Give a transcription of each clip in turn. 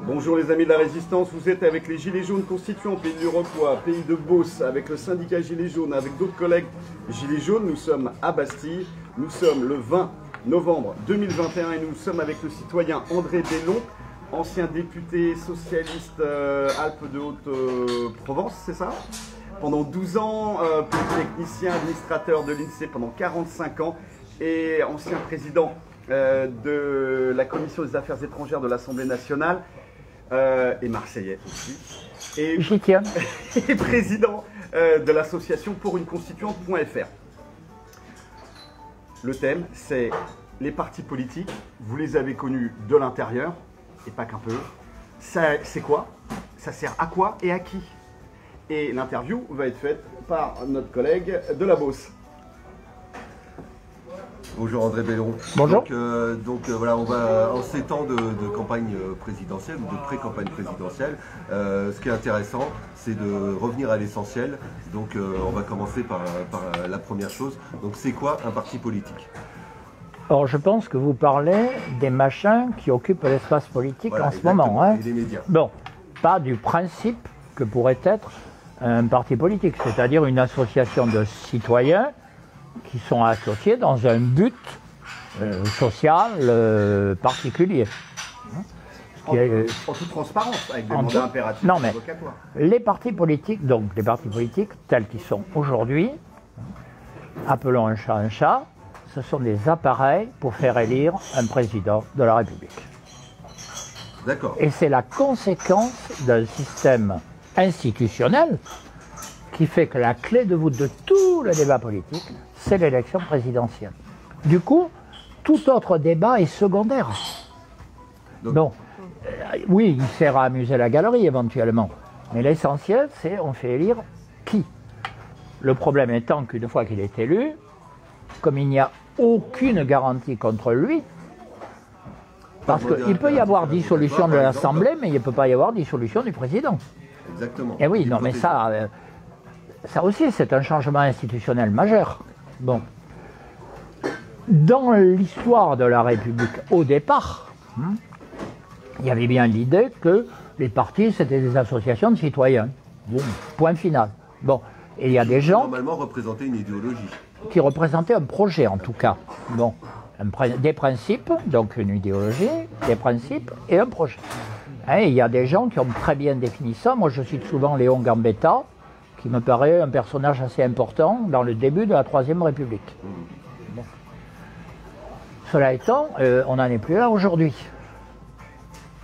Bonjour les amis de la Résistance, vous êtes avec les Gilets jaunes constituants, pays du Rocroi, pays de Beauce, avec le syndicat Gilets jaunes, avec d'autres collègues Gilets jaunes. Nous sommes à Bastille, nous sommes le 20 novembre 2021 et nous sommes avec le citoyen André Bellon, ancien député socialiste Alpes de Haute-Provence, c'est ça? Pendant 12 ans, polytechnicien, administrateur de l'INSEE pendant 45 ans et ancien président de la Commission des Affaires étrangères de l'Assemblée nationale. Et marseillais aussi. Et, j'y tiens. Et président de l'association pour une constituante.fr. Le thème, c'est les partis politiques. Vous les avez connus de l'intérieur, et pas qu'un peu. C'est quoi? Ça sert à quoi et à qui? Et l'interview va être faite par notre collègue de la Beauce. Bonjour André Bellon. Bonjour. Donc voilà, on va en ces temps de campagne présidentielle ou de pré-campagne présidentielle. Ce qui est intéressant, c'est de revenir à l'essentiel. Donc on va commencer par la première chose. Donc c'est quoi un parti politique? Alors je pense que vous parlez des machins qui occupent l'espace politique voilà, en ce moment. Hein. Et des médias. Bon, pas du principe que pourrait être un parti politique, c'est-à-dire une association de citoyens qui sont associés dans un but social particulier. En toute transparence, avec des mandats impératifs. Non mais les partis politiques, donc les partis politiques tels qu'ils sont aujourd'hui, appelons un chat, ce sont des appareils pour faire élire un président de la République. D'accord. Et c'est la conséquence d'un système institutionnel qui fait que la clé de voûte de tout le débat politique, c'est l'élection présidentielle. Du coup, tout autre débat est secondaire. Donc, oui, il sert à amuser la galerie éventuellement, mais l'essentiel, c'est on fait élire qui? Le problème étant qu'une fois qu'il est élu, comme il n'y a aucune garantie contre lui, parce qu'il peut y avoir dissolution de l'Assemblée, mais il ne peut pas y avoir dissolution du président. Exactement. Et oui, non, mais ça aussi, c'est un changement institutionnel majeur. Bon. Dans l'histoire de la République, au départ, il y avait bien l'idée que les partis, c'était des associations de citoyens. Bon, point final. Bon. Et il y a des gens... Normalement représenter une idéologie. Qui représentaient un projet, en tout cas. Bon. Des principes, donc une idéologie, des principes et un projet. Et il y a des gens qui ont très bien défini ça. Moi, je cite souvent Léon Gambetta, qui me paraît un personnage assez important dans le début de la Troisième République. Bon. Cela étant, on n'en est plus là aujourd'hui.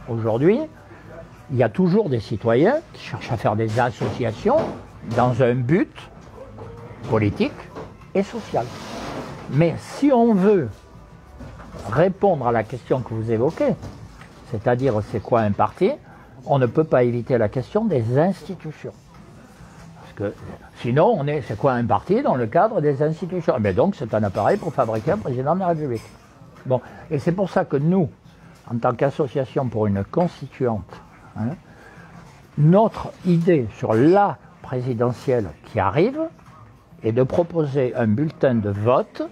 Aujourd'hui, il y a toujours des citoyens qui cherchent à faire des associations dans un but politique et social. Mais si on veut répondre à la question que vous évoquez, c'est-à-dire c'est quoi un parti, on ne peut pas éviter la question des institutions. Parce que sinon, c'est quoi un parti dans le cadre des institutions? Mais donc c'est un appareil pour fabriquer un président de la République. Bon, et c'est pour ça que nous, en tant qu'association pour une constituante, notre idée sur la présidentielle qui arrive est de proposer un bulletin de vote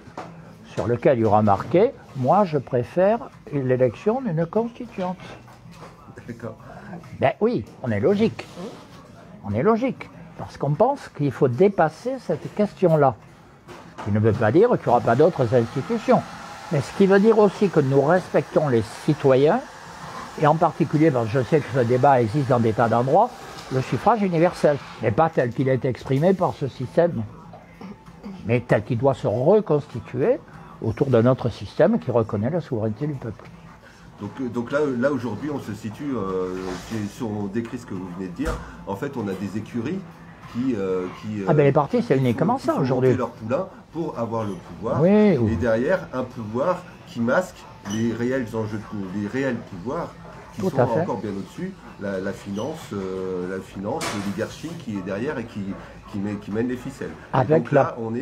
sur lequel il y aura marqué « Moi, je préfère l'élection d'une constituante ». D'accord. Ben oui, on est logique. On est logique. Parce qu'on pense qu'il faut dépasser cette question-là. Ce qui ne veut pas dire qu'il n'y aura pas d'autres institutions. Mais ce qui veut dire aussi que nous respectons les citoyens, et en particulier, parce que je sais que ce débat existe dans des tas d'endroits, le suffrage universel, mais pas tel qu'il est exprimé par ce système, mais tel qu'il doit se reconstituer autour d'un autre système qui reconnaît la souveraineté du peuple. Donc là aujourd'hui, on se situe, si on décrit ce que vous venez de dire, en fait, on a des écuries qui les partis, c'est uniquement ça aujourd'hui. Leur poulain pour avoir le pouvoir, oui, et derrière, un pouvoir qui masque les réels enjeux, les réels pouvoirs qui sont encore bien au-dessus, la finance, l'oligarchie qui est derrière et qui mène les ficelles. Donc là, on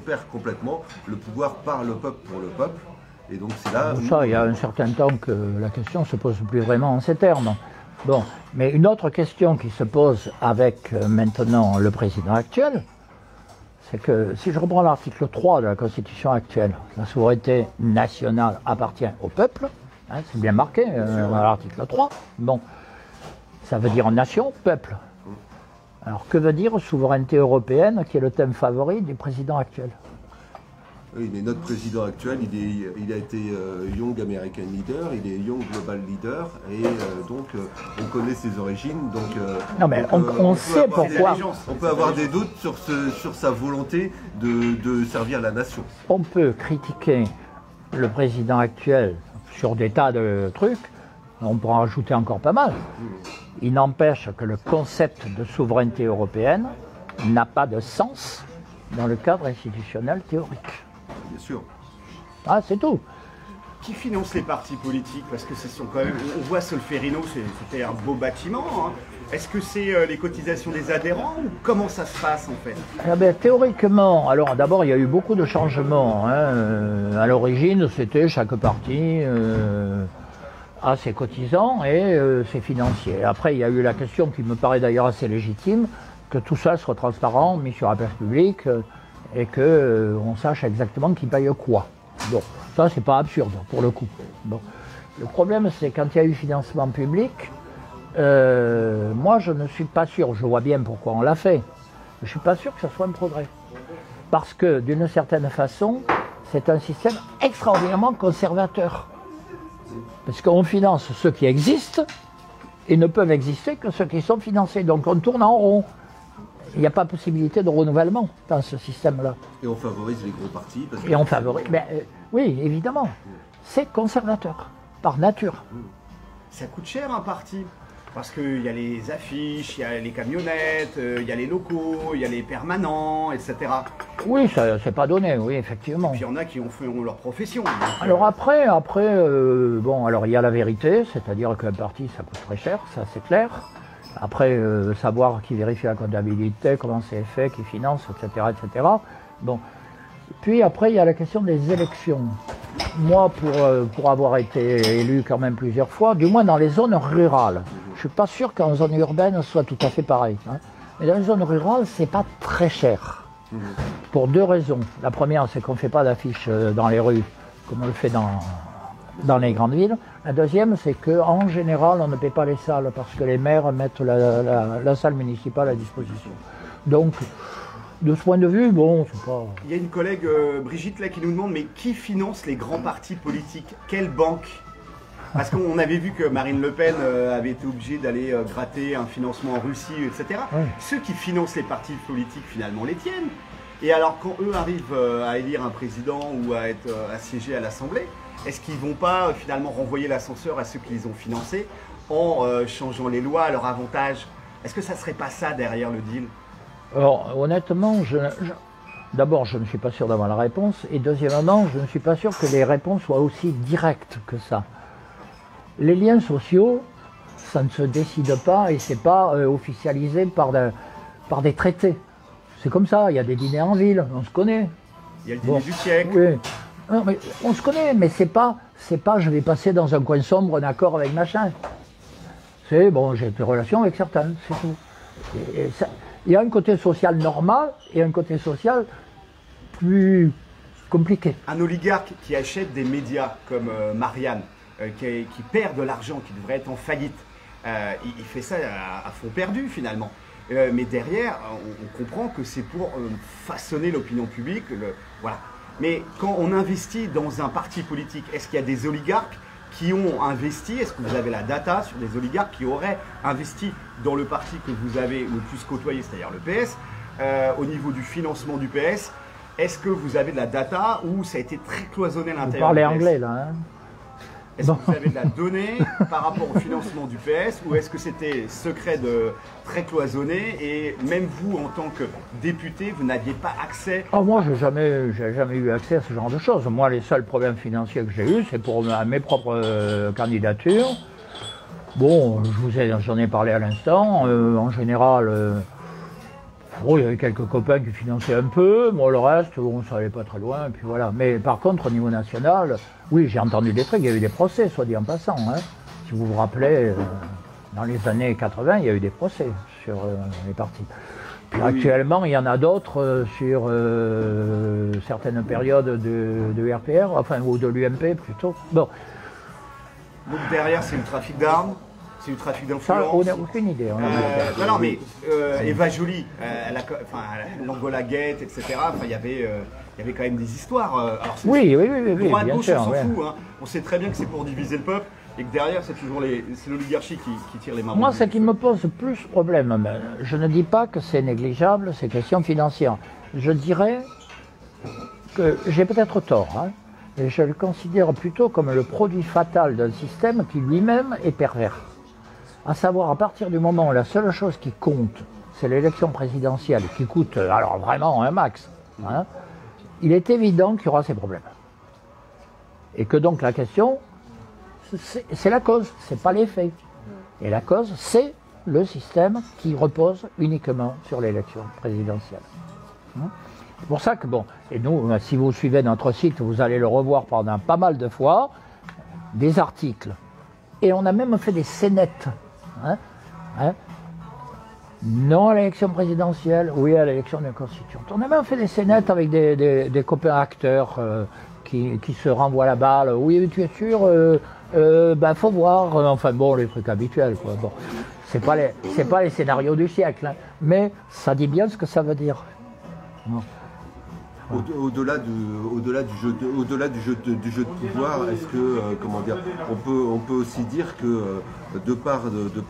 perd complètement le pouvoir par le peuple pour le peuple. Et donc c'est là. Ça, il y a un certain temps que la question ne se pose plus vraiment en ces termes. Bon, mais une autre question qui se pose avec maintenant le président actuel, c'est que si je reprends l'article 3 de la Constitution actuelle, la souveraineté nationale appartient au peuple, Hein, c'est bien marqué dans l'article 3. Bon, ça veut dire nation, peuple. Alors que veut dire souveraineté européenne, qui est le thème favori du président actuel? Oui, mais notre président actuel, il a été Young American Leader, il est Young Global Leader, et donc on connaît ses origines. Donc, non, mais on sait pourquoi. On peut avoir des doutes sur sa volonté de servir la nation. On peut critiquer le président actuel sur des tas de trucs, on pourra en rajouter encore pas mal. Il n'empêche que le concept de souveraineté européenne n'a pas de sens dans le cadre institutionnel théorique. Bien sûr. Ah, c'est tout. Qui finance les partis politiques? Parce que ce sont quand même, on voit Solferino, c'était un beau bâtiment. Hein. Est-ce que c'est les cotisations des adhérents ou comment ça se passe en fait? Ah ben, théoriquement, alors d'abord il y a eu beaucoup de changements. Hein. À l'origine, c'était chaque parti a ses cotisants et ses financiers. Après, il y a eu la question qui me paraît d'ailleurs assez légitime, que tout ça soit transparent, mis sur la place publique et qu'on sache exactement qui paye quoi. Bon, ça c'est pas absurde pour le coup. Bon. Le problème c'est quand il y a eu financement public, moi je ne suis pas sûr, je vois bien pourquoi on l'a fait, je ne suis pas sûr que ce soit un progrès. Parce que d'une certaine façon, c'est un système extraordinairement conservateur. Parce qu'on finance ceux qui existent et ne peuvent exister que ceux qui sont financés. Donc on tourne en rond. Il n'y a pas possibilité de renouvellement dans ce système-là. Et on favorise les gros partis. Parce que et on favorise. Oui, évidemment. C'est conservateur, par nature. Ça coûte cher un parti. Parce qu'il y a les affiches, il y a les camionnettes, il y a les locaux, il y a les permanents, etc. Oui, ça c'est pas donné, oui, effectivement. Et puis il y en a qui ont fait leur profession. Alors après, bon, alors il y a la vérité, c'est-à-dire qu'un parti ça coûte très cher, ça c'est clair. Après, savoir qui vérifie la comptabilité, comment c'est fait, qui finance, etc., etc. Bon. Puis après, il y a la question des élections. Moi, pour avoir été élu quand même plusieurs fois, du moins dans les zones rurales, je suis pas sûr qu'en zone urbaine ce soit tout à fait pareil. Hein. Mais dans les zones rurales, c'est pas très cher. Pour deux raisons. La première, c'est qu'on ne fait pas d'affiches dans les rues, comme on le fait dans les grandes villes. La deuxième, c'est qu'en général, on ne paie pas les salles, parce que les maires mettent la salle municipale à disposition. Donc, de ce point de vue, bon, c'est pas... Il y a une collègue, Brigitte, là, qui nous demande, mais qui finance les grands partis politiques? Quelle banque? Parce qu'on avait vu que Marine Le Pen avait été obligée d'aller gratter un financement en Russie, etc. Oui. Ceux qui financent les partis politiques, finalement, les tiennent. Et alors, quand eux arrivent à élire un président ou à siéger à l'Assemblée, est-ce qu'ils ne vont pas finalement renvoyer l'ascenseur à ceux qui les ont financés en changeant les lois à leur avantage? Est-ce que ça ne serait pas ça derrière le deal? Alors, honnêtement, d'abord, je ne suis pas sûr d'avoir la réponse. Et deuxièmement, je ne suis pas sûr que les réponses soient aussi directes que ça. Les liens sociaux, ça ne se décide pas et c'est pas officialisé par des traités. C'est comme ça, il y a des dîners en ville, on se connaît. Il y a le dîner du siècle. Oui. Non, mais on se connaît, mais c'est pas je vais passer dans un coin sombre un accord avec machin. C'est bon, j'ai des relations avec certains, c'est tout. Et ça, il y a un côté social normal et un côté social plus compliqué. Un oligarque qui achète des médias comme Marianne, qui perd de l'argent, qui devrait être en faillite, il fait ça à fond perdu finalement. Mais derrière, on comprend que c'est pour façonner l'opinion publique. Voilà. Mais quand on investit dans un parti politique, est-ce qu'il y a des oligarques qui ont investi? Est-ce que vous avez la data sur des oligarques qui auraient investi dans le parti que vous avez le plus côtoyé, c'est-à-dire le PS, au niveau du financement du PS? Est-ce que vous avez de la data ou ça a été très cloisonné à l'intérieur du PS? Vous parlez anglais là, hein? Est-ce que vous avez de la donnée par rapport au financement du PS ou est-ce que c'était secret très cloisonné et même vous, en tant que député, vous n'aviez pas accès? Moi, j'ai jamais eu accès à ce genre de choses. Moi, les seuls problèmes financiers que j'ai eus, c'est pour mes propres candidatures. Bon, j'en ai parlé à l'instant. En général, il y avait quelques copains qui finançaient un peu. Moi, le reste, ça allait pas très loin. Et puis voilà. Mais par contre, au niveau national, oui, j'ai entendu des trucs. Il y a eu des procès, soit dit en passant. Hein. Si vous vous rappelez, dans les années 80, il y a eu des procès sur les partis. Puis oui. Actuellement, il y en a d'autres sur certaines périodes de RPR, enfin, ou de l'UMP plutôt. Bon. Donc derrière, c'est le trafic d'armes, c'est du trafic d'influence. On n'a aucune idée. Non, mais Eva Joly, l'Angola Gate, etc. Il y avait quand même des histoires. Alors, oui, droite, bien gauche, sûr. on s'en fout. Hein. On sait très bien que c'est pour diviser le peuple et que derrière, c'est toujours l'oligarchie qui tire les mains. Moi, ce qui me pose plus problème, je ne dis pas que c'est négligeable, c'est question financière. Je dirais que j'ai peut-être tort, hein, et je le considère plutôt comme le produit fatal d'un système qui lui-même est pervers. À savoir, à partir du moment où la seule chose qui compte, c'est l'élection présidentielle, qui coûte alors vraiment un max, hein, il est évident qu'il y aura ces problèmes. Et que donc la question, c'est la cause, c'est pas l'effet. Et la cause, c'est le système qui repose uniquement sur l'élection présidentielle. C'est pour ça que, bon, et nous, si vous suivez notre site, vous allez le revoir pendant pas mal de fois, des articles. Et on a même fait des scénettes. Non à l'élection présidentielle, oui à l'élection de constituante. On a même fait des scénettes avec des copains acteurs qui se renvoient la balle. Oui, tu es sûr faut voir. Enfin bon, les trucs habituels, quoi. Bon, c'est pas les scénarios du siècle, hein, mais ça dit bien ce que ça veut dire. Bon. Au-delà du jeu de pouvoir, est-ce que on peut aussi dire que de par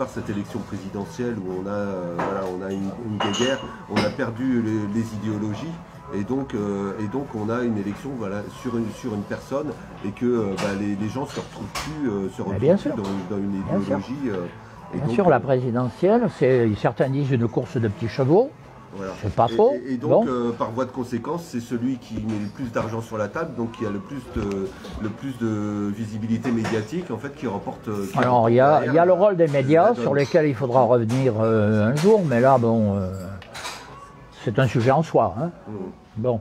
cette élection présidentielle où on a une guerre, on a perdu les idéologies et donc on a une élection sur une personne et que les gens se retrouvent plus dans une idéologie. Bien sûr, la présidentielle, certains disent une course de petits chevaux. Voilà. C'est pas faux. Et donc, par voie de conséquence, c'est celui qui met le plus d'argent sur la table, donc qui a le plus de visibilité médiatique, en fait, qui remporte. Alors, il y a le rôle des médias sur lesquels il faudra revenir un jour, mais là, bon, c'est un sujet en soi. Hein. Bon.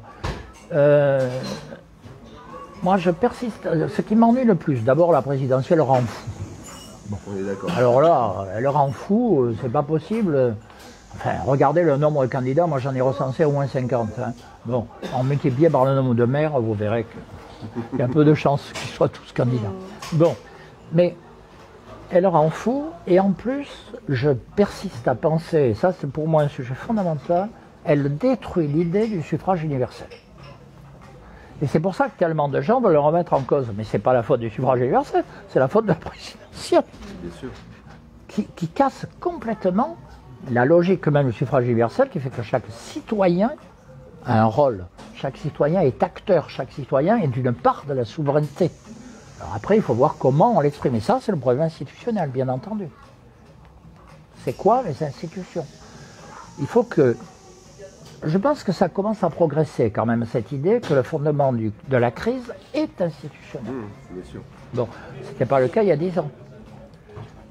Moi, je persiste. Ce qui m'ennuie le plus, d'abord, la présidentielle rend fou. Bon. On est d'accord. Alors là, elle rend fou, c'est pas possible. Enfin, regardez le nombre de candidats, moi j'en ai recensé au moins 50. Hein. Bon, en multiplié par le nombre de maires, vous verrez qu'il y a un peu de chance qu'ils soient tous candidats. Bon, mais elle rend fou, et en plus, je persiste à penser, et ça c'est pour moi un sujet fondamental, elle détruit l'idée du suffrage universel. Et c'est pour ça que tellement de gens veulent le remettre en cause. Mais c'est pas la faute du suffrage universel, c'est la faute de la présidentielle. Bien sûr. Qui casse complètement la logique même du suffrage universel, qui fait que chaque citoyen a un rôle. Chaque citoyen est acteur, chaque citoyen est une part de la souveraineté. Alors après, il faut voir comment on l'exprime. Et ça, c'est le problème institutionnel, bien entendu. C'est quoi les institutions? Il faut que... Je pense que ça commence à progresser quand même, cette idée que le fondement de la crise est institutionnel. Bien sûr. Bon, ce n'était pas le cas il y a 10 ans.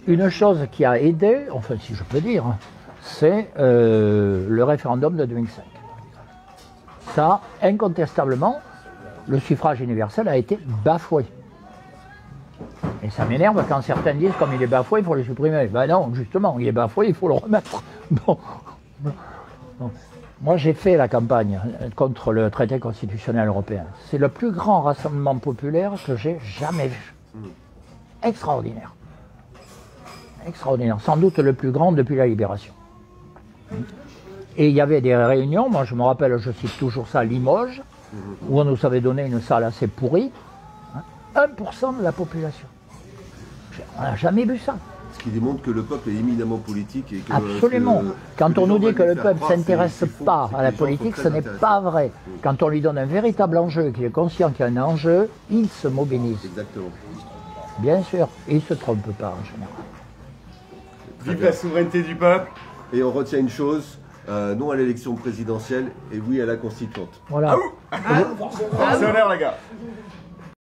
Une chose qui a aidé, enfin si je peux dire, c'est le référendum de 2005. Ça, incontestablement, le suffrage universel a été bafoué. Et ça m'énerve quand certains disent, comme il est bafoué, il faut le supprimer. Ben non, justement, il est bafoué, il faut le remettre. Bon. Moi, j'ai fait la campagne contre le traité constitutionnel européen. C'est le plus grand rassemblement populaire que j'ai jamais vu. Extraordinaire. Extraordinaire. Sans doute le plus grand depuis la Libération. Et il y avait des réunions, moi je me rappelle, je cite toujours ça, à Limoges, où on nous avait donné une salle assez pourrie, 1% de la population. On n'a jamais vu ça. Ce qui démontre que le peuple est éminemment politique. Et que, absolument. Quand on nous dit que le peuple ne s'intéresse pas à la politique, ce n'est pas vrai. Quand on lui donne un véritable enjeu, qu'il est conscient qu'il y a un enjeu, il se mobilise. Exactement. Bien sûr, et il ne se trompe pas en général. Vive la souveraineté du peuple. Et on retient une chose, non à l'élection présidentielle et oui à la constituante. Voilà. C'est honneur, les gars.